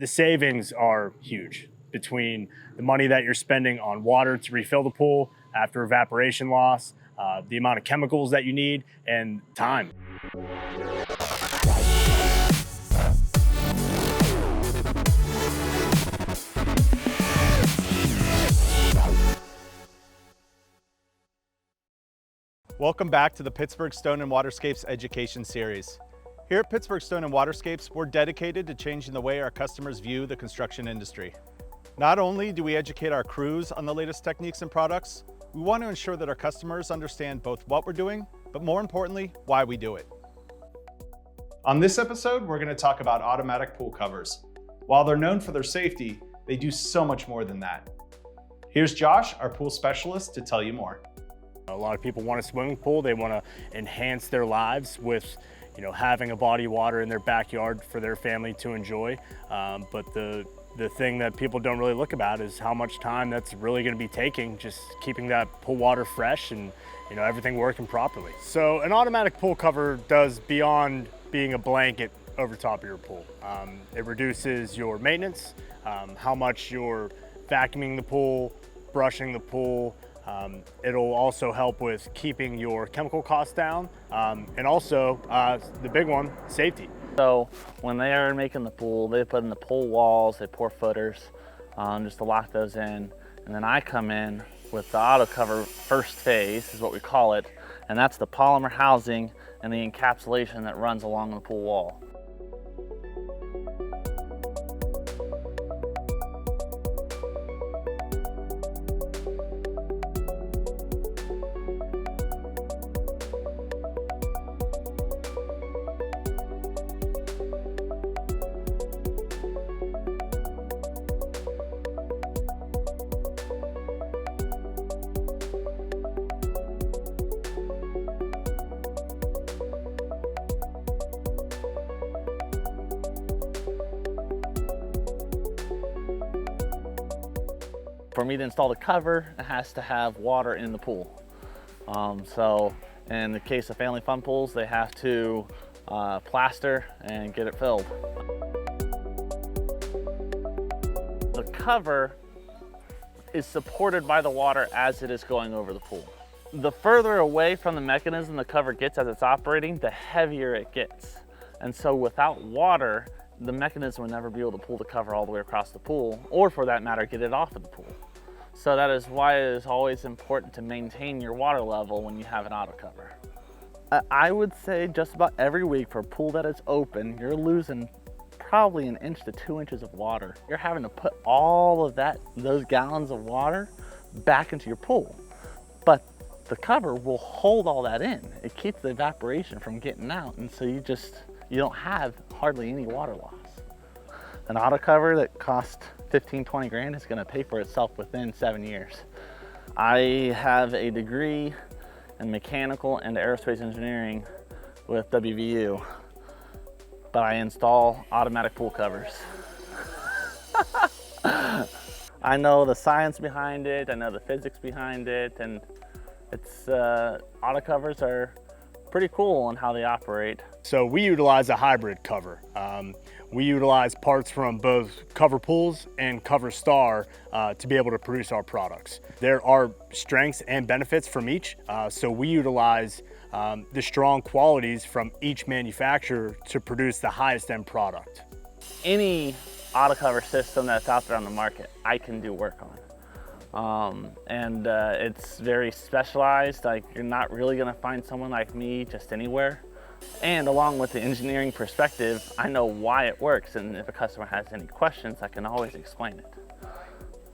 The savings are huge between the money that you're spending on water to refill the pool after evaporation loss, the amount of chemicals that you need, and time. Welcome back to the Pittsburgh Stone and Waterscapes Education Series. Here at Pittsburgh Stone and Waterscapes, we're dedicated to changing the way our customers view the construction industry. Not only do we educate our crews on the latest techniques and products, we want to ensure that our customers understand both what we're doing, but more importantly, why we do it. On this episode, we're going to talk about automatic pool covers. While they're known for their safety, they do so much more than that. Here's Josh, our pool specialist, to tell you more. A lot of people want a swimming pool. They want to enhance their lives with, having a body of water in their backyard for their family to enjoy. But the thing that people don't really look about is how much time that's really going to be taking just keeping that pool water fresh and everything working properly. So an automatic pool cover does beyond being a blanket over top of your pool. It reduces your maintenance, how much you're vacuuming the pool, brushing the pool. It'll also help with keeping your chemical costs down, and also the big one, safety. So when they are making the pool, they put in the pool walls, they pour footers just to lock those in, and then I come in with the auto cover first phase is what we call it, and that's the polymer housing and the encapsulation that runs along the pool wall. For me to install the cover, it has to have water in the pool. So in the case of family fun pools, they have to plaster and get it filled. The cover is supported by the water as it is going over the pool. The further away from the mechanism the cover gets as it's operating, the heavier it gets. And so without water, the mechanism would never be able to pull the cover all the way across the pool, or for that matter, get it off of the pool. So that is why it is always important to maintain your water level when you have an auto cover. I would say just about every week for a pool that is open, you're losing probably 1 inch to 2 inches of water. You're having to put all of those gallons of water back into your pool. But the cover will hold all that in. It keeps the evaporation from getting out, and so you don't have hardly any water loss. An auto cover that costs 15, 20 grand is gonna pay for itself within 7 years. I have a degree in mechanical and aerospace engineering with WVU, but I install automatic pool covers. I know the science behind it, I know the physics behind it, and auto covers are pretty cool on how they operate. So we utilize a hybrid cover. We utilize parts from both Cover Pools and Cover Star to be able to produce our products. There are strengths and benefits from each, so we utilize the strong qualities from each manufacturer to produce the highest end product. Any auto cover system that's out there on the market, I can do work on. It's very specialized. Like, you're not really gonna find someone like me just anywhere. And along with the engineering perspective, I know why it works, and if a customer has any questions, I can always explain it.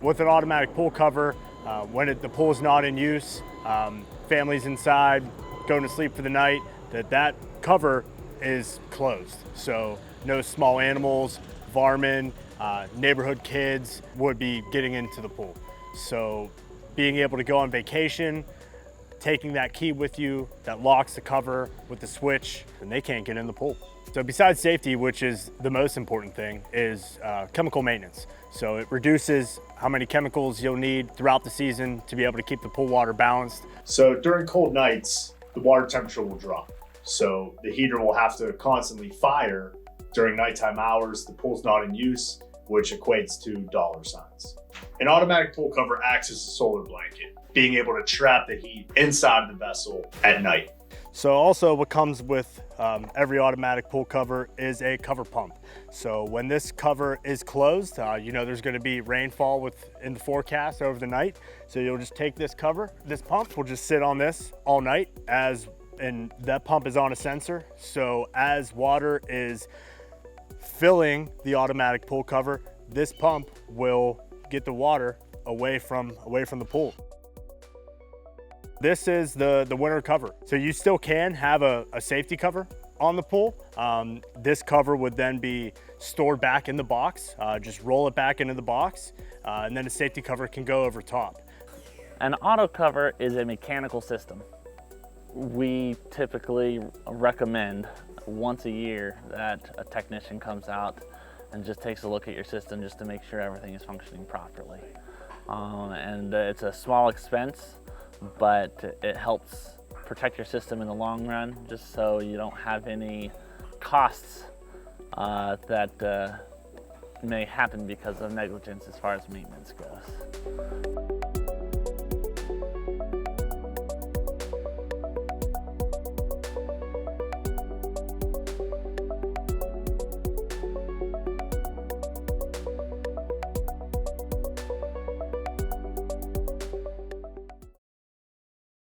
With an automatic pool cover, when the pool's not in use, families inside, going to sleep for the night, that cover is closed. So no small animals, varmint, neighborhood kids would be getting into the pool. So being able to go on vacation, taking that key with you that locks the cover with the switch, and they can't get in the pool. So besides safety, which is the most important thing, is chemical maintenance. So it reduces how many chemicals you'll need throughout the season to be able to keep the pool water balanced. So during cold nights, the water temperature will drop. So the heater will have to constantly fire during nighttime hours. The pool's not in use. which equates to $signs. An automatic pool cover acts as a solar blanket, being able to trap the heat inside the vessel at night. So also what comes with every automatic pool cover is a cover pump. So when this cover is closed, you know there's going to be rainfall in the forecast over the night. So you'll just take this cover, this pump will just sit on this all night, and that pump is on a sensor. So as water is filling the automatic pool cover, this pump will get the water away from the pool. This is the winter cover. So you still can have a safety cover on the pool. This cover would then be stored back in the box. Just roll it back into the box, and then a safety cover can go over top. An auto cover is a mechanical system. We typically recommend once a year that a technician comes out and just takes a look at your system just to make sure everything is functioning properly. And it's a small expense, but it helps protect your system in the long run, just so you don't have any costs that may happen because of negligence as far as maintenance goes.